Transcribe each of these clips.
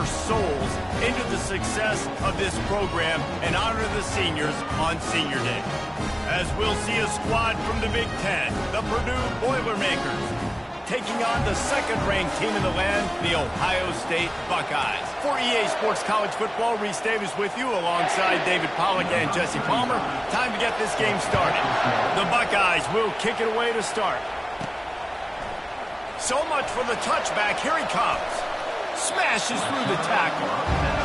their souls into the success of this program and honor the seniors on Senior Day. As we'll see a squad from the Big Ten, the Purdue Boilermakers, taking on the second-ranked team in the land, the Ohio State Buckeyes. For EA Sports College Football, Reese Davis with you alongside David Pollack and Jesse Palmer. Time to get this game started. The Buckeyes will kick it away to start. So much for the touchback. Here he comes. Smashes through the tackle.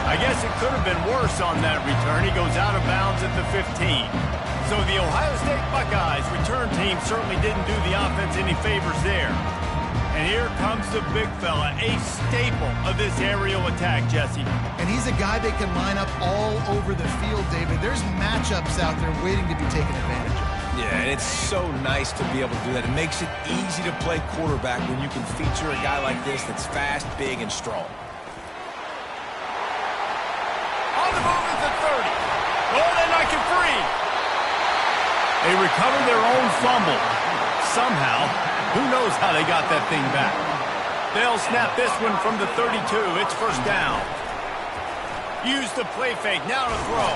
I guess it could have been worse on that return. He goes out of bounds at the 15. So the Ohio State Buckeyes return team certainly didn't do the offense any favors there. And here comes the big fella, a staple of this aerial attack, Jesse. And he's a guy that can line up all over the field, David. There's matchups out there waiting to be taken advantage of. Yeah, and it's so nice to be able to do that. It makes it easy to play quarterback when you can feature a guy like this that's fast, big, and strong. On the move at the 30. Oh, they knock it free. They recover their own fumble. Somehow, who knows how they got that thing back. They'll snap this one from the 32. It's first down. Use the play fake. Now to throw.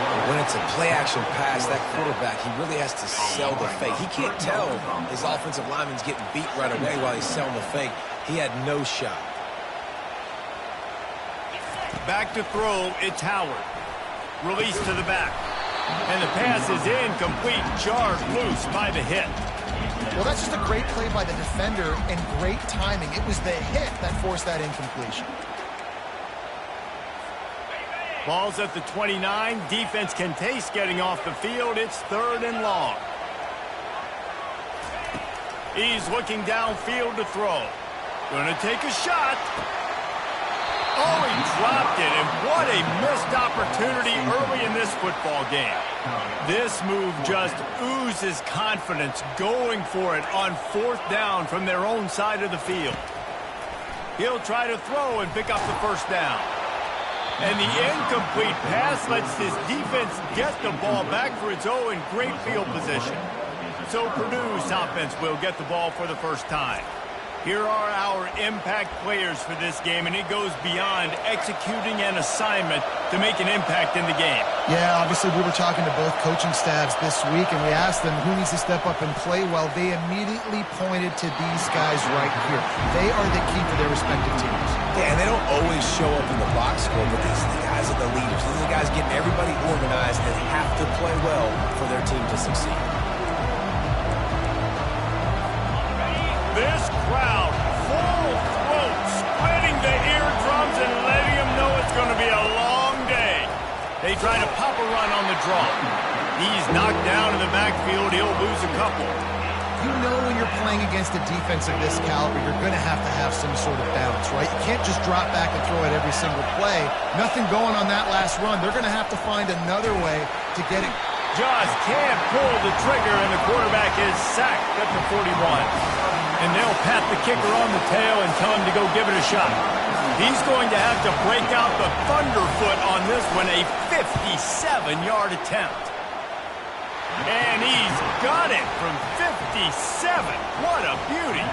When it's a play-action pass, that quarterback, he really has to sell the fake. He can't tell his offensive lineman's getting beat right away while he's selling the fake. He had no shot. Back to throw, it's Howard. Release to the back. And the pass is incomplete, jarred loose by the hit. Well, that's just a great play by the defender and great timing. It was the hit that forced that incompletion. Ball's at the 29. Defense can taste getting off the field. It's third and long. He's looking downfield to throw. Gonna take a shot. Oh, he dropped it, and what a missed opportunity early in this football game. This move just oozes confidence, going for it on fourth down from their own side of the field. He'll try to throw and pick up the first down. And the incomplete pass lets this defense get the ball back for its own great field position. So Purdue's offense will get the ball for the first time. Here are our impact players for this game, and it goes beyond executing an assignment to make an impact in the game. Yeah, obviously we were talking to both coaching staffs this week, and we asked them who needs to step up and play well. They immediately pointed to these guys right here. They are the key for their respective teams. Yeah, and they don't always show up in the box score, but these are the guys are the leaders. These are the guys getting everybody organized and have to play well for their team to succeed. This crowd, full throat, spreading the eardrums and letting them know it's going to be a long day. They try to pop a run on the draw. He's knocked down in the backfield. He'll lose a couple. You know when you're playing against a defense of this caliber, you're going to have some sort of balance, right? You can't just drop back and throw it every single play. Nothing going on that last run. They're going to have to find another way to get it. Just can't pull the trigger, and the quarterback is sacked at the 41. And they'll pat the kicker on the tail and tell him to go give it a shot. He's going to have to break out the thunderfoot on this one, a 57-yard attempt. And he's got it from 57. What a beauty.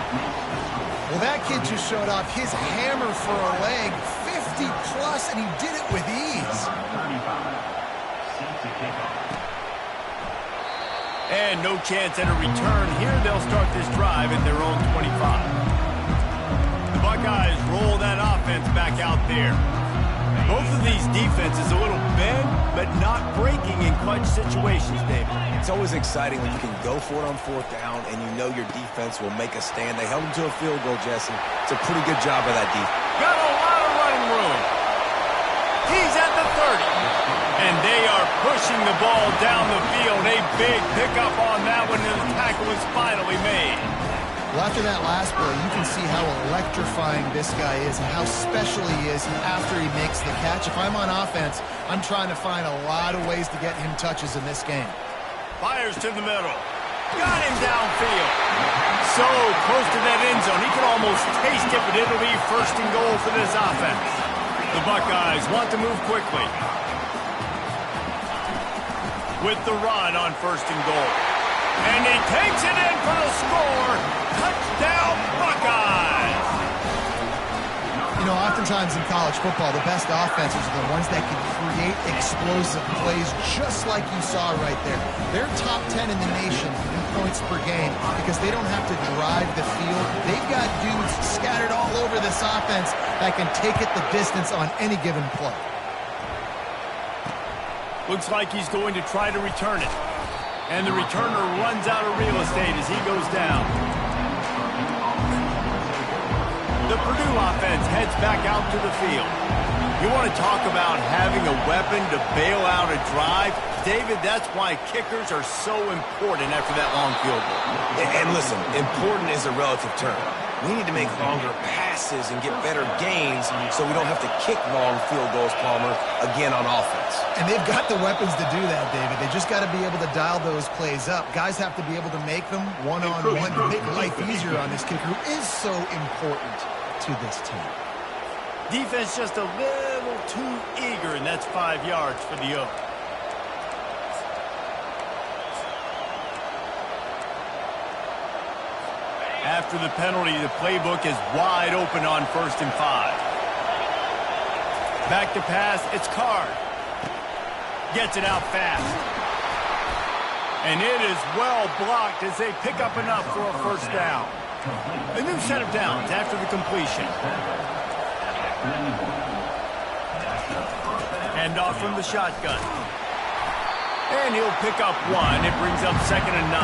Well, that kid just showed off his hammer for a leg, 50-plus, and he did it with ease. And no chance at a return here. They'll start this drive at their own 25. The Buckeyes roll that offense back out there. Both of these defenses a little bent, but not breaking in clutch situations, David. It's always exciting when you can go for it on fourth down and you know your defense will make a stand. They held them to a field goal, Jesse. It's a pretty good job by that defense. Got a lot of running room. He's at the 30. And they are pushing the ball down the field. A big pickup on that one, and the tackle is finally made. Well, after that last play, you can see how electrifying this guy is and how special he is after he makes the catch. If I'm on offense, I'm trying to find a lot of ways to get him touches in this game. Fires to the middle. Got him downfield. So close to that end zone. He can almost taste it, but it'll be first and goal for this offense. The Buckeyes want to move quickly. With the run on first and goal. And he takes it in for the score. Touchdown, Buckeyes! You You know, oftentimes in college football, the best offenses are the ones that can create explosive plays just like you saw right there. They're top 10 in the nation in points per game because they don't have to drive the field. They've got dudes scattered all over this offense that can take it the distance on any given play. Looks like he's going to try to return it. And the returner runs out of real estate as he goes down. The Purdue offense heads back out to the field. You want to talk about having a weapon to bail out a drive? David, that's why kickers are so important after that long field goal. And listen, important is a relative term. We need to make longer passes and get better gains so we don't have to kick long field goals, Palmer, again on offense. And they've got the weapons to do that, David. They just got to be able to dial those plays up. Guys have to be able to make them one-on-one to make life easier on this kicker who is so important to this team. Defense just a little too eager, and that's 5 yards for the Oak. After the penalty, the playbook is wide open on 1st and 5. Back to pass, it's Card. Gets it out fast. And it is well blocked as they pick up enough for a 1st down. A new set of downs after the completion. Hand off from the shotgun. And he'll pick up 1. It brings up 2nd and 9.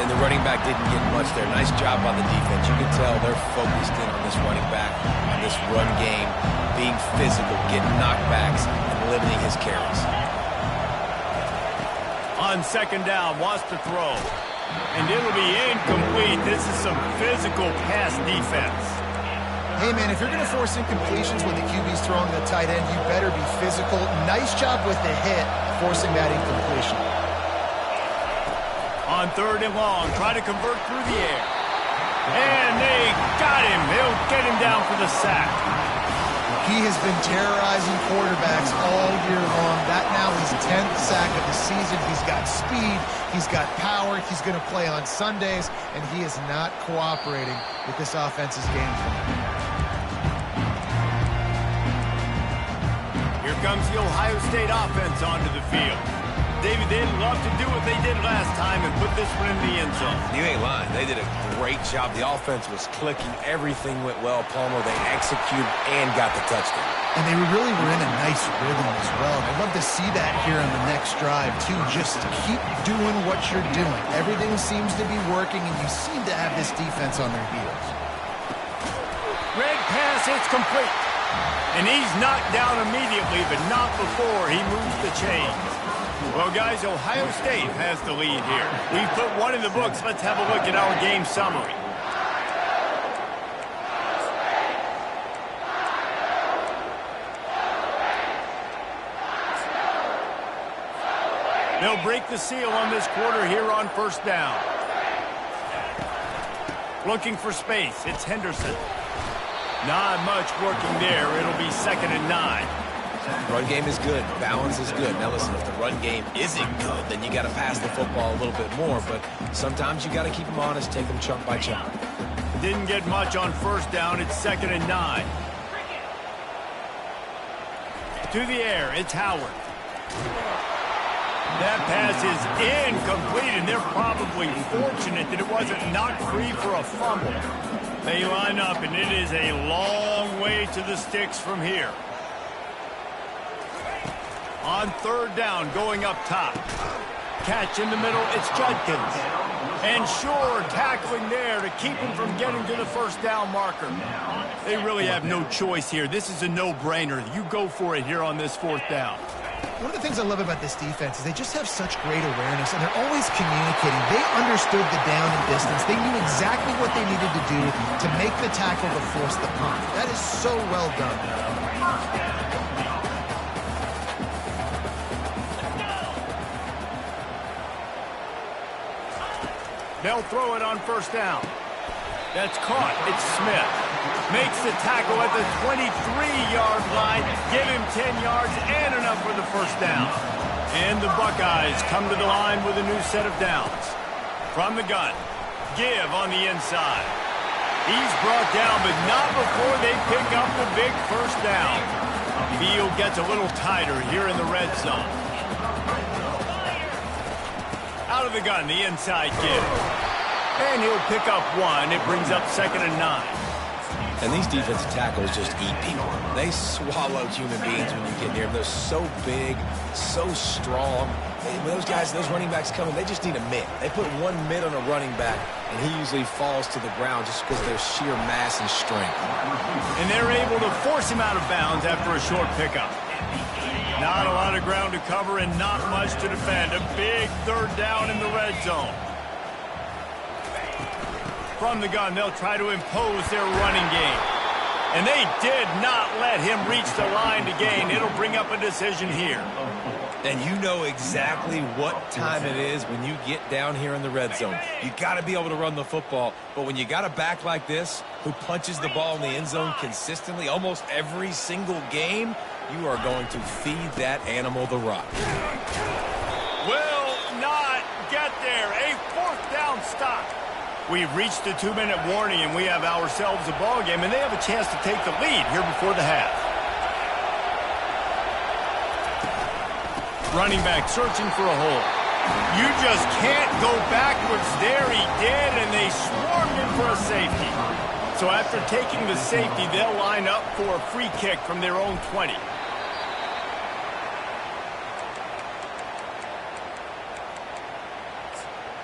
And the running back didn't get much there. Nice job on the defense. You can tell they're focused in on this running back, on this run game, being physical, getting knockbacks, and limiting his carries. On 2nd down, wants to throw. And it'll be incomplete. This is some physical pass defense. Hey, man, if you're going to force incompletions when the QB's throwing the tight end, you better be physical. Nice job with the hit, forcing that incompletion. On 3rd and long, try to convert through the air. And they got him. They'll get him down for the sack. He has been terrorizing quarterbacks all year long. That now his 10th sack of the season. He's got speed. He's got power. He's going to play on Sundays, and he is not cooperating with this offense's game plan. Here comes the Ohio State offense onto the field. David, they'd love to do what they did last time and put this one in the end zone. You ain't lying. They did a great job. The offense was clicking. Everything went well, Palmer. They executed and got the touchdown. And they really were in a nice rhythm as well. I'd love to see that here on the next drive, too. Just keep doing what you're doing. Everything seems to be working, and you seem to have this defense on their heels. Red pass, it's complete. And he's knocked down immediately, but not before he moves the chains. Well, guys, Ohio State has the lead here. We've put 1 in the books. Let's have a look at our game summary. They'll break the seal on this quarter here on 1st down. Looking for space. It's Henderson. Not much working there. It'll be 2nd and 9. Run game is good. Balance is good. Now, listen, if the run game isn't good, then you got to pass the football a little bit more. But sometimes you got to keep them honest, take them chunk by chunk. Didn't get much on 1st down. It's 2nd and 9. To the air, it's Howard. That pass is incomplete, and they're probably fortunate that it wasn't knocked free for a fumble. They line up, and it is a long way to the sticks from here. On 3rd down, going up top. Catch in the middle, it's Judkins. And sure, tackling there to keep him from getting to the 1st down marker. They really have no choice here. This is a no-brainer. You go for it here on this 4th down. One of the things I love about this defense is they just have such great awareness, and they're always communicating. They understood the down and distance. They knew exactly what they needed to do to make the tackle to force the punt. That is so well done. They'll throw it on 1st down. That's caught. It's Smith. Makes the tackle at the 23-yard line. Give him 10 yards and enough for the 1st down. And the Buckeyes come to the line with a new set of downs. From the gun. Give on the inside. He's brought down, but not before they pick up the big first down. Field gets a little tighter here in the red zone. Out of the gun, the inside give. And he'll pick up one. It brings up 2nd and 9. And these defensive tackles just eat people. They swallow human beings when you get near them. They're so big, so strong. When those guys, those running backs come in, they just need a mitt. They put one mitt on a running back, and he usually falls to the ground just because of their sheer mass and strength. And they're able to force him out of bounds after a short pickup. Not a lot of ground to cover and not much to defend. A big 3rd down in the red zone. From the gun, they'll try to impose their running game. And they did not let him reach the line to gain. It'll bring up a decision here. And you know exactly what time it is when you get down here in the red zone. You got to be able to run the football. But when you got a back like this who punches the ball in the end zone consistently almost every single game, you are going to feed that animal the rock. Will not get there. A 4th down stop. We've reached the 2-minute warning, and we have ourselves a ball game, and they have a chance to take the lead here before the half. Running back searching for a hole. You just can't go backwards there. He did, and they swarmed him for a safety. So after taking the safety, they'll line up for a free kick from their own 20.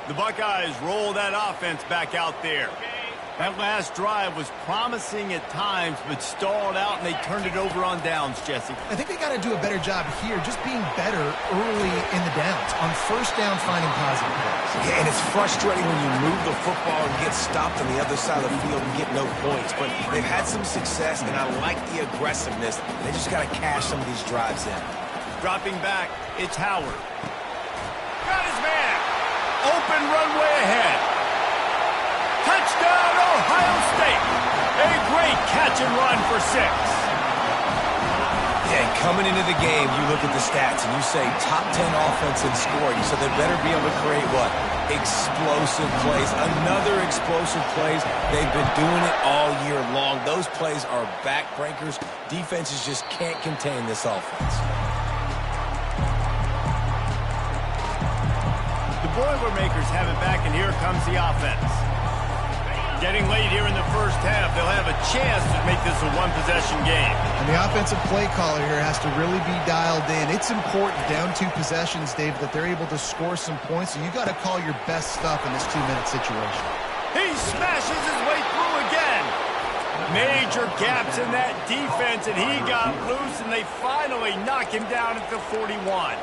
The Buckeyes roll that offense back out there. That last drive was promising at times, but stalled out, and they turned it over on downs, Jesse. I think they got to do a better job here, just being better early in the downs. On 1st down, finding positive plays. Yeah, and it's frustrating when you move the football and get stopped on the other side of the field and get no points. But they've had some success, and I like the aggressiveness. They just got to cash some of these drives in. Dropping back, it's Howard. Got his man. Open runway ahead. Touchdown, Ohio State. A great catch and run for 6. Yeah, and coming into the game, you look at the stats and you say top 10 offense in scoring. So they better be able to create what? Explosive plays. Another explosive plays. They've been doing it all year long. Those plays are backbreakers. Defenses just can't contain this offense. The Boilermakers have it back, and here comes the offense. Getting late here in the first half, they'll have a chance to make this a one-possession game. And the offensive play caller here has to really be dialed in. It's important, down 2 possessions, Dave, that they're able to score some points, and you got to call your best stuff in this 2-minute situation. He smashes his way through again. Major gaps in that defense, and he got loose, and they finally knock him down at the 41.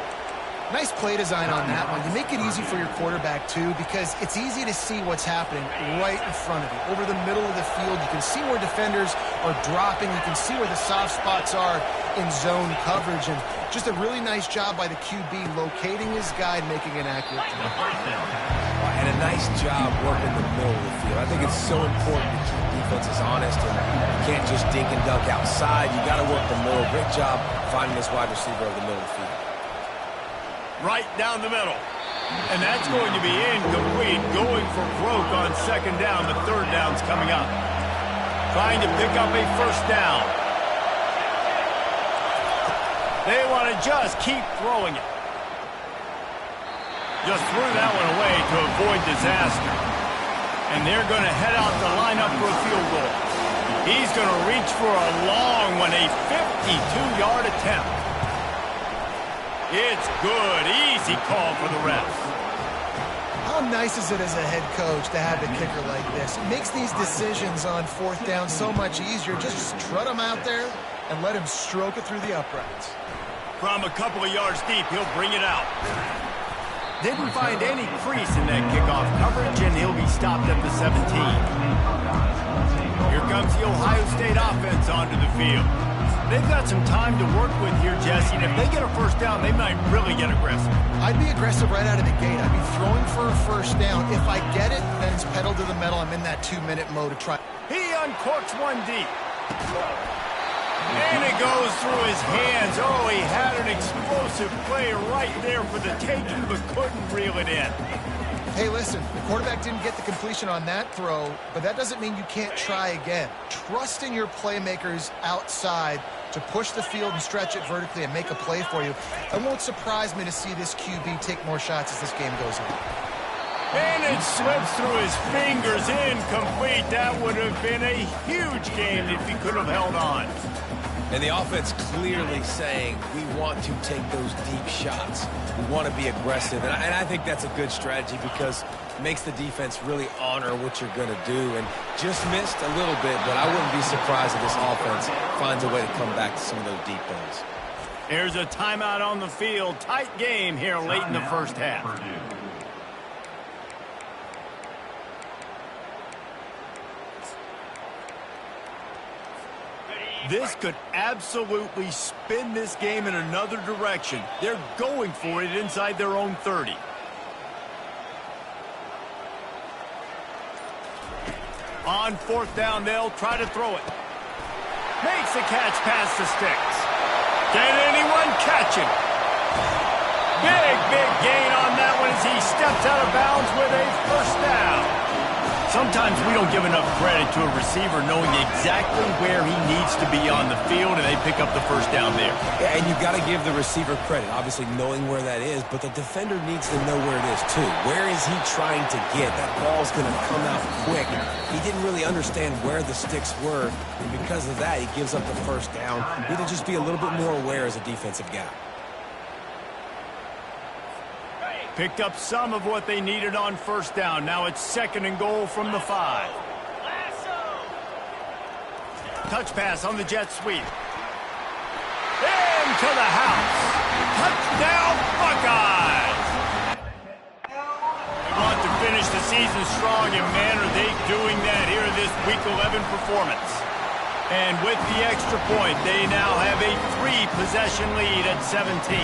Nice play design on that one. You make it easy for your quarterback, too, because it's easy to see what's happening right in front of you. Over the middle of the field, you can see where defenders are dropping. You can see where the soft spots are in zone coverage. And just a really nice job by the QB locating his guy and making an accurate throw. And a nice job working the middle of the field. I think it's so important to keep defenses honest, and you can't just dink and dunk outside. You got to work the middle. Great job finding this wide receiver over the middle of the field. Right down the middle. And that's going to be incomplete. Going for broke on 2nd down. The 3rd down's coming up. Trying to pick up a 1st down. They want to just keep throwing it. Just threw that one away to avoid disaster. And they're going to head out to line up for a field goal. He's going to reach for a long one, a 52-yard attempt. It's good. Easy call for the refs. How nice is it as a head coach to have a kicker like this? It makes these decisions on 4th down so much easier. Just trot him out there and let him stroke it through the uprights. From a couple of yards deep, he'll bring it out. Didn't find any crease in that kickoff coverage, and he'll be stopped at the 17. Here comes the Ohio State offense onto the field. They've got some time to work with here, Jesse, and if they get a 1st down, they might really get aggressive. I'd be aggressive right out of the gate. I'd be throwing for a 1st down. If I get it, then it's pedal to the metal. I'm in that 2-minute mode to try. He uncorks one deep. And it goes through his hands. Oh, he had an explosive play right there for the taking, but couldn't reel it in. Hey, listen, the quarterback didn't get the completion on that throw, but that doesn't mean you can't try again. Trusting your playmakers outside to push the field and stretch it vertically and make a play for you. It won't surprise me to see this QB take more shots as this game goes on. And it slips through his fingers, incomplete. That would have been a huge game if he could have held on. And the offense clearly saying, we want to take those deep shots. We want to be aggressive. And I think that's a good strategy because it makes the defense really honor what you're going to do. And just missed a little bit, but I wouldn't be surprised if this offense finds a way to come back to some of those deep ones. Here's a timeout on the field. Tight game here late in the first half. This could absolutely spin this game in another direction. They're going for it inside their own 30. On fourth down, they'll try to throw it. Makes the catch past the sticks. Can anyone catch him? Big gain on that one as he steps out of bounds with a first down. Sometimes we don't give enough credit to a receiver knowing exactly where he needs to be on the field, and they pick up the first down there. Yeah, and you've got to give the receiver credit, obviously knowing where that is, but the defender needs to know where it is too. Where is he trying to get? That ball's going to come out quick. He didn't really understand where the sticks were, and because of that, he gives up the first down. We need to just be a little bit more aware as a defensive guy. Picked up some of what they needed on first down. Now it's second and goal from the 5. Touch pass on the jet sweep. Into the house. Touchdown, Buckeyes! They want to finish the season strong, and man, are they doing that here in this Week 11 performance. And with the extra point, they now have a 3-possession lead at 17.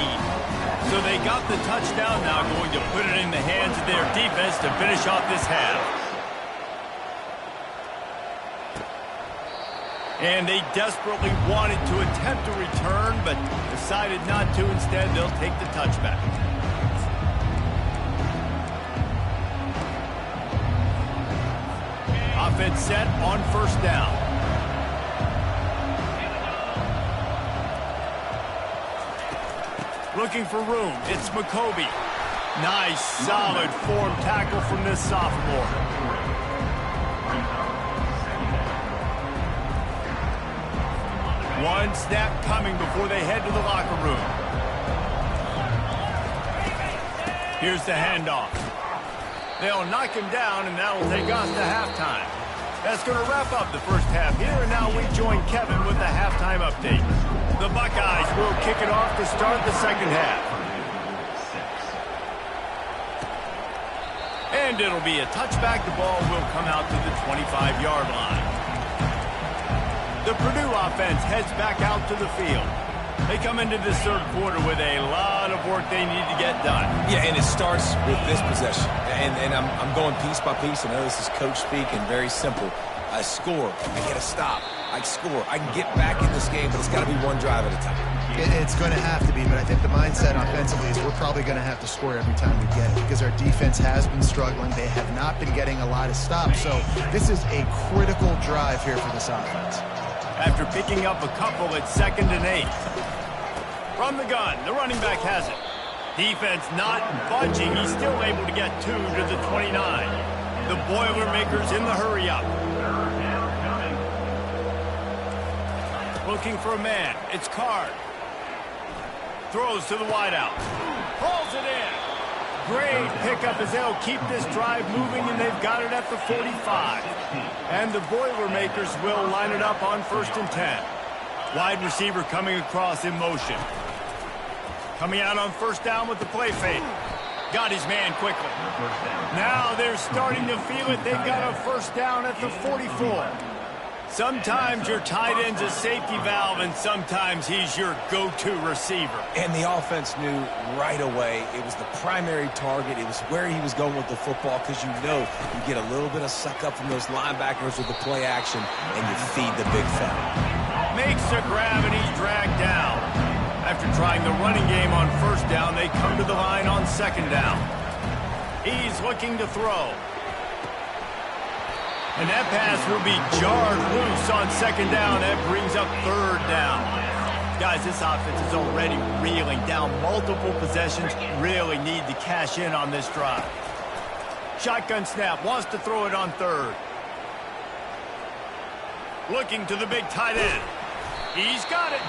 So they got the touchdown, now going to put it in the hands of their defense to finish off this half. And they desperately wanted to attempt a return, but decided not to. Instead, they'll take the touchback. Offense set on first down. Looking for room. It's McCoby. Nice, solid form tackle from this sophomore. One snap coming before they head to the locker room. Here's the handoff. They'll knock him down, and that'll take us to halftime. That's going to wrap up the first half here, and now we join Kevin with the halftime update. The Buckeyes will kick it off to start the second half. And it'll be a touchback. The ball will come out to the 25-yard line. The Purdue offense heads back out to the field. They come into this third quarter with a lot of work they need to get done. Yeah, and it starts with this possession. And I'm going piece by piece. I know this is coach speak and very simple. I score. I get a stop. I score. I can get back in this game, but it's got to be one drive at a time. It's going to have to be, but I think the mindset offensively is we're probably going to have to score every time we get it because our defense has been struggling. They have not been getting a lot of stops, so this is a critical drive here for this offense. After picking up a couple at 2nd and 8. From the gun, the running back has it. Defense not budging. He's still able to get 2 to the 29. The Boilermakers in the hurry-up. Looking for a man. It's Card. Throws to the wideout. Pulls it in. Great pickup as they'll keep this drive moving, and they've got it at the 45. And the Boilermakers will line it up on 1st and 10. Wide receiver coming across in motion. Coming out on first down with the play fake. Got his man quickly. Now they're starting to feel it. They've got a first down at the 44. Sometimes your tight end's a safety valve, and sometimes he's your go-to receiver. And the offense knew right away it was the primary target. It was where he was going with the football because you know you get a little bit of suck up from those linebackers with the play action, and you feed the big fella. Makes the grab, and he's dragged down. After trying the running game on first down, they come to the line on 2nd down. He's looking to throw. And that pass will be jarred loose on second down. That brings up third down. Guys, this offense is already reeling down multiple possessions. Really need to cash in on this drive. Shotgun snap, wants to throw it on third. Looking to the big tight end. He's got it.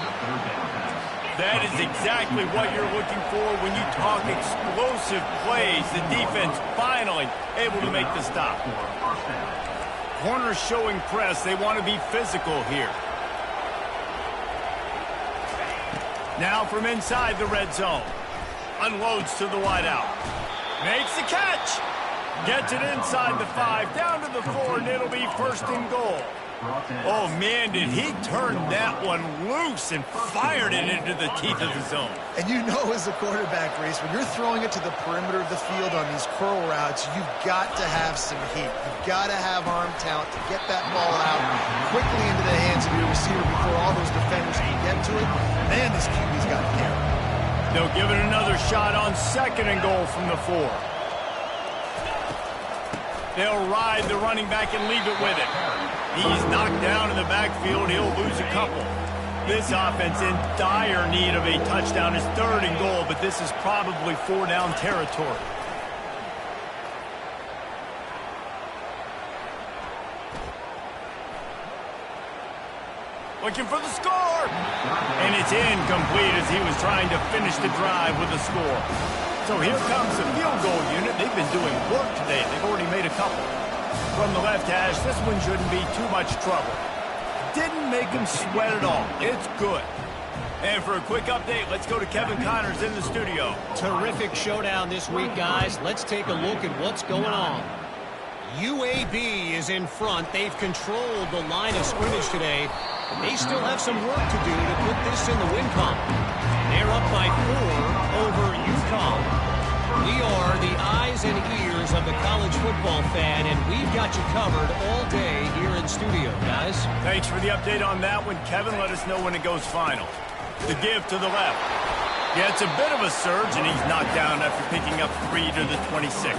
That is exactly what you're looking for when you talk explosive plays. The defense finally able to make the stop. Corners showing press. They want to be physical here. Now from inside the red zone. Unloads to the wideout. Makes the catch. Gets it inside the 5, down to the 4, and it'll be first and goal. Oh, man, did he turn that one loose and fired it into the teeth of the zone. And you know as a quarterback, Reese, when you're throwing it to the perimeter of the field on these curl routes, you've got to have some heat. You've got to have arm talent to get that ball out quickly into the hands of your receiver before all those defenders can get to it. Man, this QB's got it here. They'll give it another shot on second and goal from the 4. They'll ride the running back and leave it with it. He's knocked down in the backfield. He'll lose a couple. This offense in dire need of a touchdown. It's third and goal, but this is probably 4-down territory. Looking for the score. And it's incomplete as he was trying to finish the drive with a score. So here comes the field goal unit. They've been doing work today. They've already made a couple. From the left hash, this one shouldn't be too much trouble. Didn't make him sweat at all. It's good. And for a quick update, let's go to Kevin Connors in the studio. Terrific showdown this week, guys. Let's take a look at what's going on. UAB is in front. They've controlled the line of scrimmage today. But they still have some work to do to put this in the win column. They're up by 4 over UConn. We are the eyes and ears of the college football fan, and we've got you covered all day here in studio, guys. Thanks for the update on that one, Kevin. Let us know when it goes final. The give to the left. Yeah, it's a bit of a surge, and he's knocked down after picking up 3 to the 26.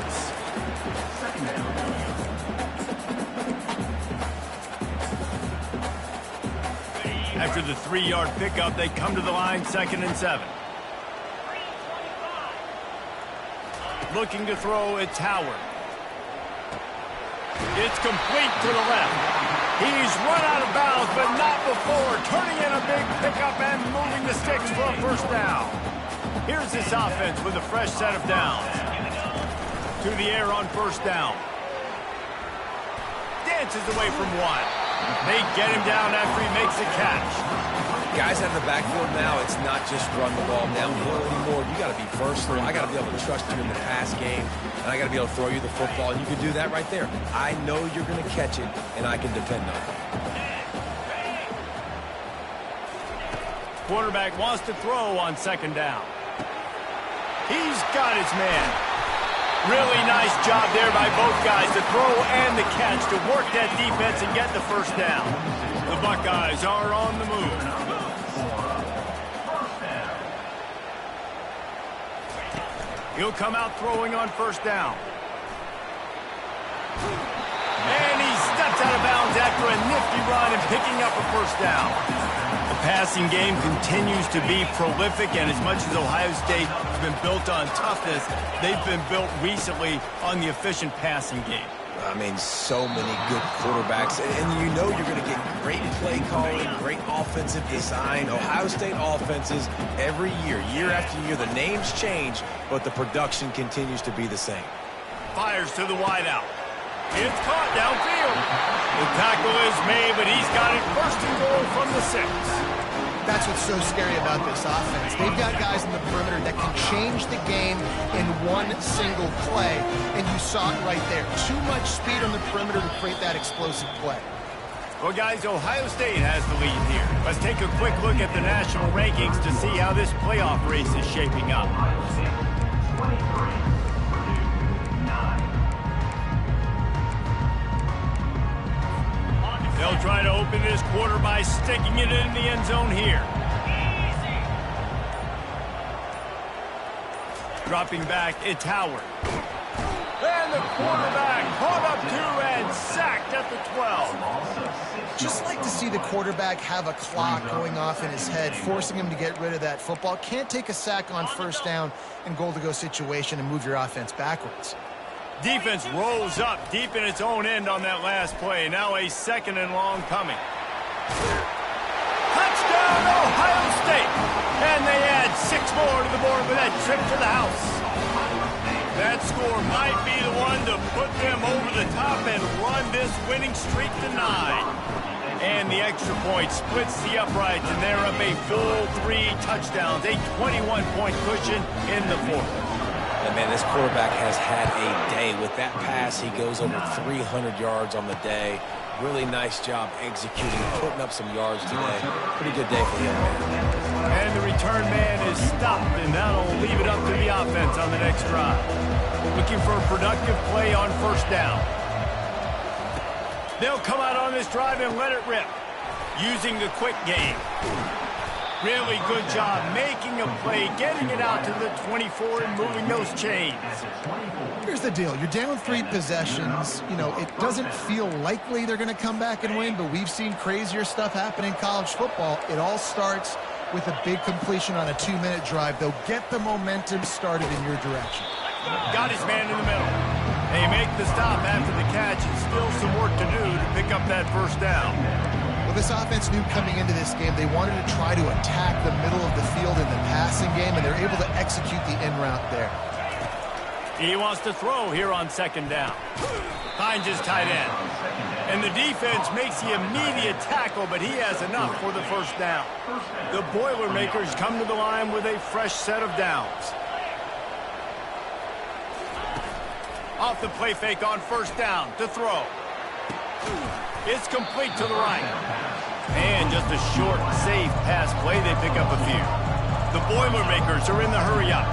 After the 3-yard pickup, they come to the line, 2nd and 7. Looking to throw, it's Howard. It's complete to the left. He's run out of bounds, but not before. Turning in a big pickup and moving the sticks for a first down. Here's this offense with a fresh set of downs. To the air on first down. Dances away from one. They get him down after he makes the catch. Guys out of the backfield now, it's not just run the ball downhill anymore. You got to be versatile. I got to be able to trust you in the pass game, and I got to be able to throw you the football, and you can do that right there. I know you're going to catch it, and I can depend on it. Quarterback wants to throw on second down. He's got his man. Really nice job there by both guys, the throw and the catch, to work that defense and get the first down. The Buckeyes are on the move. He'll come out throwing on first down. And he steps out of bounds after a nifty run and picking up a first down. The passing game continues to be prolific, and as much as Ohio State has been built on toughness, they've been built recently on the efficient passing game. I mean, so many good quarterbacks, and you know you're going to get great play calling, great offensive design. Ohio State offenses every year, year after year, the names change, but the production continues to be the same. Fires to the wideout. It's caught downfield. The tackle is made, but he's got it first and goal from the 6. That's what's so scary about this offense. They've got guys in the perimeter that can change the game in one single play, and you saw it right there. Too much speed on the perimeter to create that explosive play. Well, guys, Ohio State has the lead here. Let's take a quick look at the national rankings to see how this playoff race is shaping up. They'll try to open this quarter by sticking it in the end zone here. Dropping back, it's Howard. And the quarterback caught up to and sacked at the 12. Just like to see the quarterback have a clock going off in his head, forcing him to get rid of that football. Can't take a sack on first down in goal-to-go situation and move your offense backwards. Defense rolls up deep in its own end on that last play. Now a 2nd and long coming. Touchdown, Ohio State! And they add 6 more to the board with that trip to the house. That score might be the one to put them over the top and run this winning streak to 9. And the extra point splits the uprights, and they're up a full 3 touchdowns, a 21-point cushion in the 4th. And man, this quarterback has had a day. With that pass, he goes over 300 yards on the day. Really nice job executing, putting up some yards today. Pretty good day for him, man. And the return man is stopped, and that'll leave it up to the offense on the next drive. Looking for a productive play on first down. They'll come out on this drive and let it rip, using the quick game. Really good job making a play, getting it out to the 24 and moving those chains. Here's the deal. You're down 3 possessions. You know, it doesn't feel likely they're going to come back and win, but we've seen crazier stuff happen in college football. It all starts with a big completion on a 2-minute drive. They'll get the momentum started in your direction. Got his man in the middle. They make the stop after the catch, and still some work to do to pick up that first down. Well, this offense knew coming into this game they wanted to try to attack the middle of the field in the passing game, and they're able to execute the in route there. He wants to throw here on 2nd down. Finds his tight end. And the defense makes the immediate tackle, but he has enough for the first down. The Boilermakers come to the line with a fresh set of downs. Off the play fake on first down to throw. It's complete to the right. And just a short, safe pass play. They pick up a few. The Boilermakers are in the hurry-up.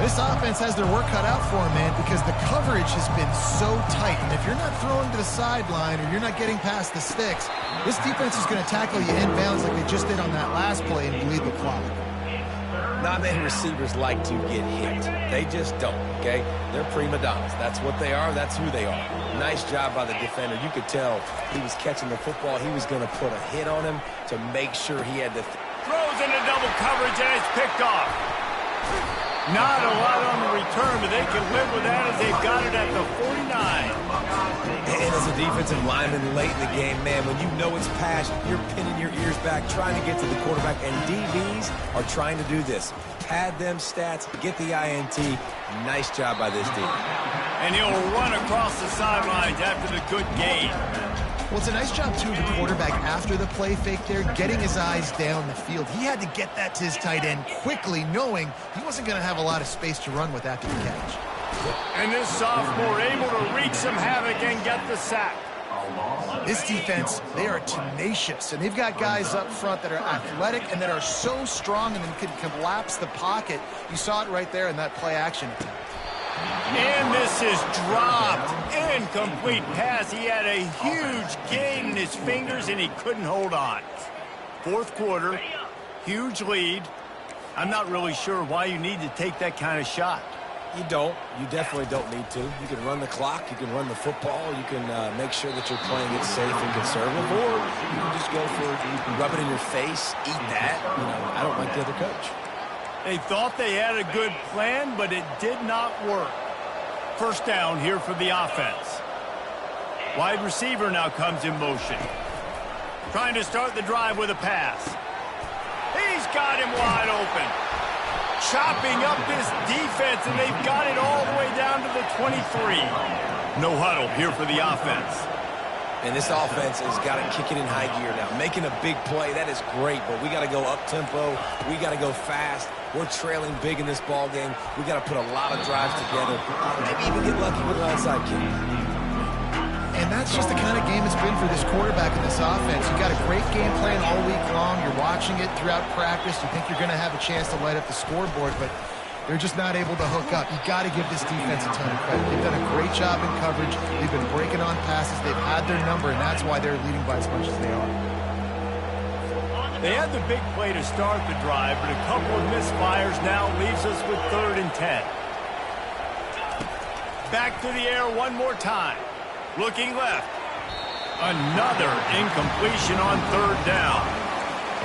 This offense has their work cut out for them, man, because the coverage has been so tight. And if you're not throwing to the sideline or you're not getting past the sticks, this defense is going to tackle you inbounds like they just did on that last play and bleed the clock. Not many receivers like to get hit. They just don't, okay? They're prima donnas. That's what they are. That's who they are. Nice job by the defender. You could tell he was catching the football. He was going to put a hit on him to make sure he had the... Throws into double coverage, and it's picked off. Not a lot on the return, but they can live with that as they've got it at the 49. And as a defensive lineman late in the game, man, when you know it's passed, you're pinning your ears back, trying to get to the quarterback, and DBs are trying to do this. Pad them stats, get the INT. Nice job by this team. And he'll run across the sidelines after the good gain. Well, it's a nice job, too, of the quarterback after the play fake there, getting his eyes down the field. He had to get that to his tight end quickly, knowing he wasn't going to have a lot of space to run with after the catch. And this sophomore able to wreak some havoc and get the sack. This defense, they are tenacious, and they've got guys up front that are athletic and that are so strong and can collapse the pocket. You saw it right there in that play action attempt. And this is dropped. Incomplete pass. He had a huge gain in his fingers, and he couldn't hold on. 4th quarter, huge lead. I'm not really sure why you need to take that kind of shot. You don't. You definitely don't need to. You can run the clock. You can run the football. You can make sure that you're playing it safe and conservative. Or you can just go for it. You can rub it in your face, eat that. You know, I don't like the other coach. They thought they had a good plan, but it did not work. First down here for the offense. Wide receiver now comes in motion. Trying to start the drive with a pass. He's got him wide open. Chopping up this defense, and they've got it all the way down to the 23. No huddle here for the offense. And this offense has got to kick it in high gear now. Making a big play, that is great, but we got to go up-tempo. We got to go fast. We're trailing big in this ball game. We got to put a lot of drives together. Maybe even get lucky with an onside kick. And that's just the kind of game it's been for this quarterback in this offense. You've got a great game plan all week long. You're watching it throughout practice. You think you're going to have a chance to light up the scoreboard, but they're just not able to hook up. You've got to give this defense a ton of credit. They've done a great job in coverage. They've been breaking on passes. They've had their number, and that's why they're leading by as much as they are. They had the big play to start the drive, but a couple of misfires now leaves us with 3rd and 10. Back to the air one more time. Looking left. Another incompletion on third down.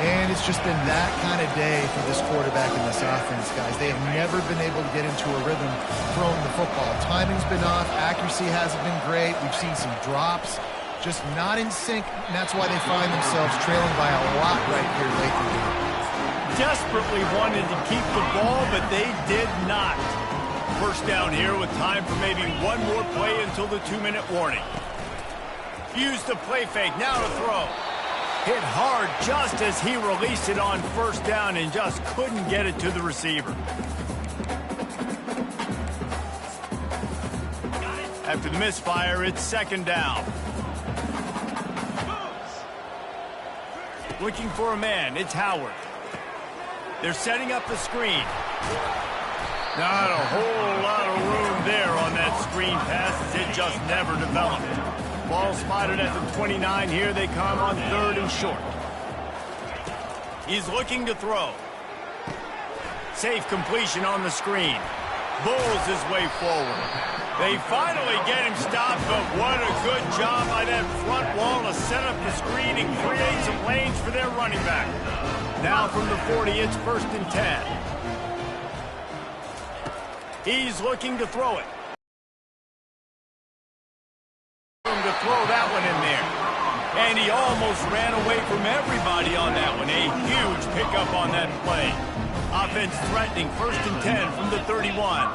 And it's just been that kind of day for this quarterback and this offense, guys. They have never been able to get into a rhythm throwing the football. Timing's been off. Accuracy hasn't been great. We've seen some drops. Just not in sync, and that's why they find themselves trailing by a lot right here late in the game. Desperately wanted to keep the ball, but they did not. First down here with time for maybe one more play until the 2-minute warning. Used the play fake, now to throw. Hit hard just as he released it on first down and just couldn't get it to the receiver. After the misfire, it's second down. Looking for a man, it's Howard. They're setting up the screen. Not a whole lot of room there on that screen pass as it just never developed. Ball spotted at the 29. Here they come on third and short. He's looking to throw. Safe completion on the screen. Bulls his way forward. They finally get him stopped, but what a good job by that front wall to set up the screen and create some lanes for their running back. Now from the 40, it's first and 10. He's looking to throw it. To throw that one in there. And he almost ran away from everybody on that one. A huge pickup on that play. Offense threatening first and 10 from the 31.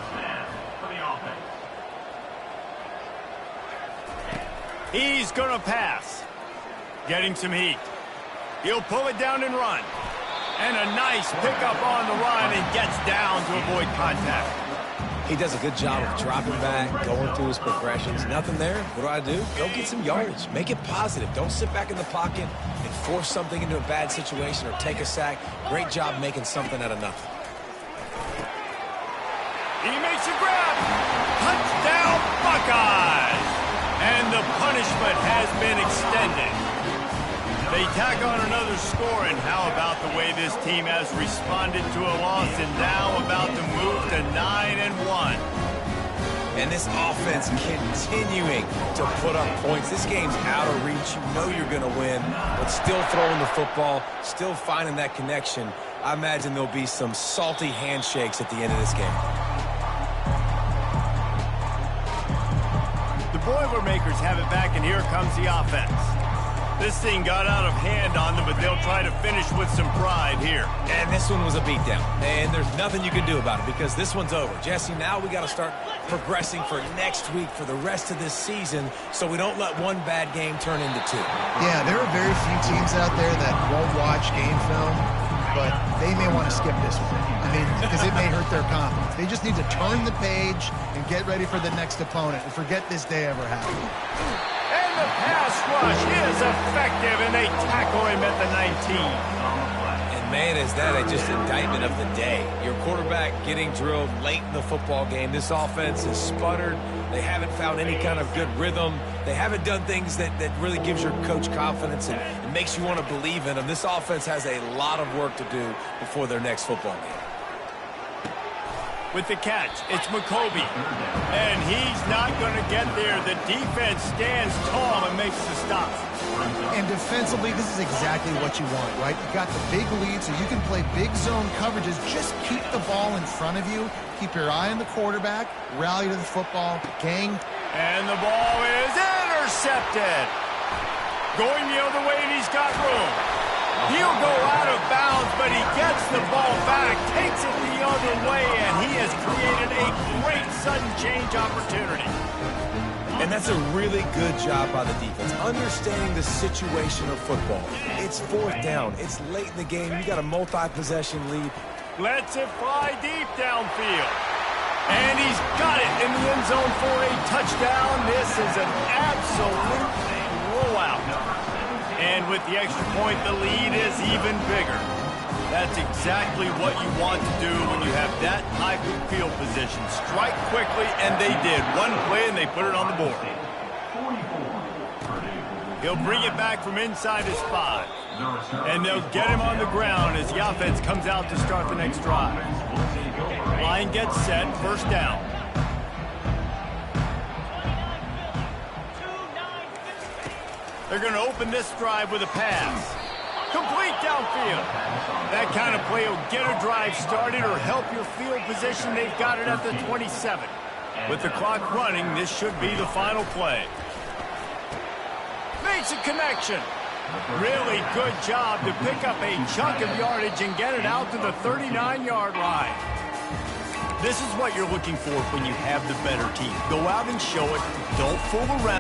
He's going to pass. Getting some heat. He'll pull it down and run. And a nice pickup on the run and gets down to avoid contact. He does a good job of dropping back, going through his progressions. Nothing there. What do? Go get some yardage. Make it positive. Don't sit back in the pocket and force something into a bad situation or take a sack. Great job making something out of nothing. He makes a grab. Touchdown, Buckeyes. And the punishment has been extended. They tack on another score, and how about the way this team has responded to a loss and now about to move to 9-1. And this offense continuing to put up points. This game's out of reach. You know you're going to win, but still throwing the football, still finding that connection. I imagine there'll be some salty handshakes at the end of this game. The Boilermakers have it back, and here comes the offense. This thing got out of hand on them, but they'll try to finish with some pride here. And this one was a beatdown. And there's nothing you can do about it because this one's over. Jesse, now we got to start progressing for next week for the rest of this season so we don't let one bad game turn into two. Yeah, there are very few teams out there that won't watch game film, but they may want to skip this one. I mean, because it may hurt their confidence. They just need to turn the page and get ready for the next opponent and forget this day ever happened. The pass rush is effective, and they tackle him at the 19. And, man, is that just indictment of the day. Your quarterback getting drilled late in the football game. This offense has sputtered. They haven't found any kind of good rhythm. They haven't done things that really gives your coach confidence and makes you want to believe in them. This offense has a lot of work to do before their next football game. With the catch, it's McCoby. And he's not going to get there. The defense stands tall and makes the stop. And defensively, this is exactly what you want, right? You got the big lead, so you can play big zone coverages. Just keep the ball in front of you. Keep your eye on the quarterback. Rally to the football. Gang. And the ball is intercepted. Going the other way, and he's got room. He'll go out of bounds, but he gets the ball back, takes it the other way, and he has created a great sudden change opportunity. And that's a really good job by the defense, understanding the situation of football. It's fourth down. It's late in the game. You got a multi-possession lead. Lets it fly deep downfield. And he's got it in the end zone for a touchdown. This is an absolute blowout. And with the extra point, the lead is even bigger. That's exactly what you want to do when you have that type of field position. Strike quickly, and they did. One play, and they put it on the board. He'll bring it back from inside his 5. And they'll get him on the ground as the offense comes out to start the next drive. Line gets set, first down. They're going to open this drive with a pass. Complete downfield. That kind of play will get a drive started or help your field position. They've got it at the 27. With the clock running, this should be the final play. Makes a connection. Really good job to pick up a chunk of yardage and get it out to the 39-yard line. This is what you're looking for when you have the better team. Go out and show it. Don't fool around.